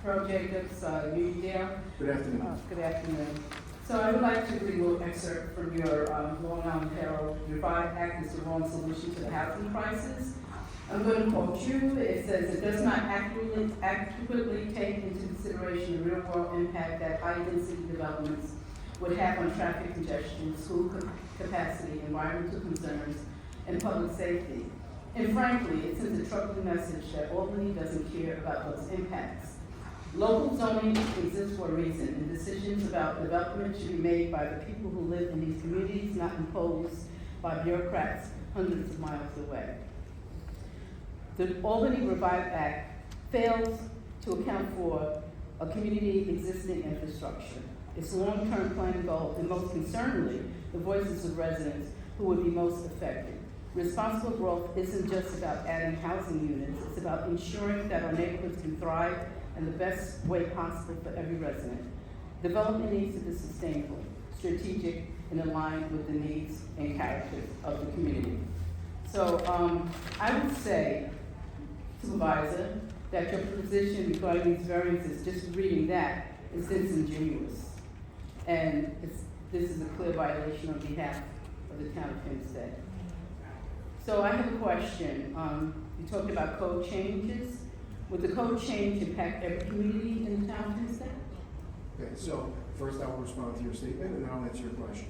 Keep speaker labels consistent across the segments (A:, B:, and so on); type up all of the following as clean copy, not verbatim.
A: Pearl Jacobs, Uniondale.
B: Good afternoon.
A: Good afternoon. So I would like to read a little excerpt from your Long Island Herald. Revive Act is the wrong solution to the housing crisis. I'm going to quote you. It says, it does not adequately take into consideration the real-world impact that high-density developments would have on traffic congestion, school capacity, environmental concerns, and public safety. And frankly, it sends a troubling message that Albany doesn't care about those impacts. Local zoning exists for a reason, and decisions about development should be made by the people who live in these communities, not imposed by bureaucrats hundreds of miles away. The Albany Revive Act fails to account for a community existing infrastructure, its long-term planning goal, and most concerningly, the voices of residents who would be most affected. Responsible growth isn't just about adding housing units, it's about ensuring that our neighborhoods can thrive in the best way possible for every resident. Development needs to be sustainable, strategic, and aligned with the needs and character of the community. So I would say, Supervisor, that your position regarding these variances, just reading that, is disingenuous. And this is a clear violation on behalf of the town of Hempstead. So I have a question. You talked about code changes. Would the code change impact every community in the town of Hempstead?
B: Okay, so first I will respond to your statement and then I'll answer your question.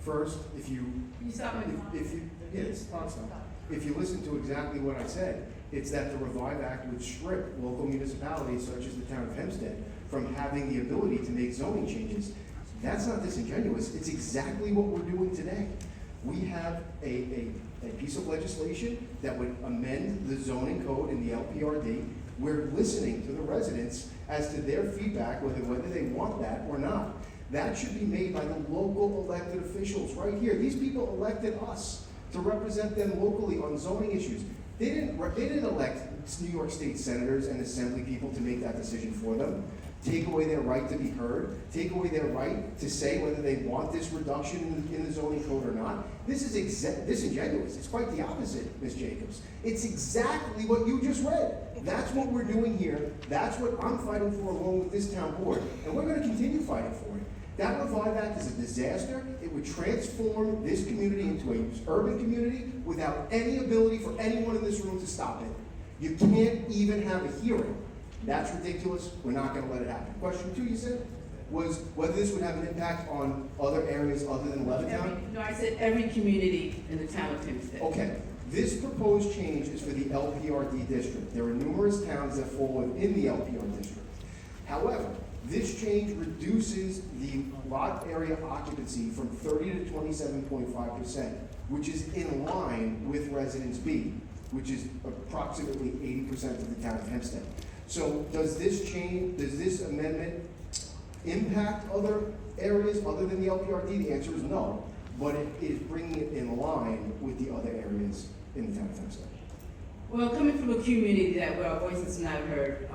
B: First, if you listen to exactly what I said, it's that the Revive Act would strip local municipalities such as the town of Hempstead from having the ability to make zoning changes. That's not disingenuous. It's exactly what we're doing today. We have a piece of legislation that would amend the zoning code in the LPRD. We're listening to the residents as to their feedback, whether they want that or not. That should be made by the local elected officials right here. These people elected us to represent them locally on zoning issues. They didn't elect New York State senators and assembly people to make that decision for them. Take away their right to be heard, take away their right to say whether they want this reduction in the zoning code or not. This is disingenuous. It's quite the opposite, Ms. Jacobs. It's exactly what you just read. That's what we're doing here. That's what I'm fighting for along with this town board. And we're going to continue fighting for it. That Revive Act is a disaster. It would transform this community into an urban community without any ability for anyone in this room to stop it. You can't even have a hearing. That's ridiculous. We're not going to let it happen. Question 2, you said, was whether this would have an impact on other areas other than Levittown?
A: No, I said every community in the town of Hempstead.
B: Okay. This proposed change is for the LPRD district. There are numerous towns that fall within the LPR district. However, this change reduces the lot area occupancy from 30 to 27.5%, which is in line with Residence B, which is approximately 80% of the town of Hempstead. So does this amendment impact other areas other than the LPRD? The answer is no, but it is bringing it in line with the other areas in the town of Hempstead.
A: Well, coming from a community where our voices are not heard,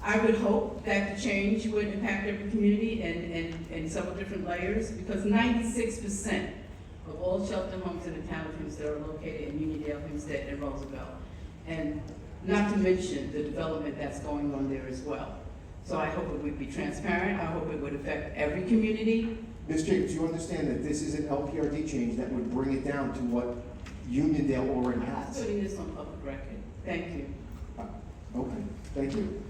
A: I would hope that the change would impact every community in several different layers, because 96% of all shelter homes in the town of Hempstead are located in Uniondale, Hempstead, and Roosevelt. And not to mention the development that's going on there as well. So I hope it would be transparent. I hope it would affect every community.
B: Ms. Jacobs, you understand that this is an LPRD change that would bring it down to what Uniondale already has?
A: Putting this on public record. Thank you.
B: Okay, thank you.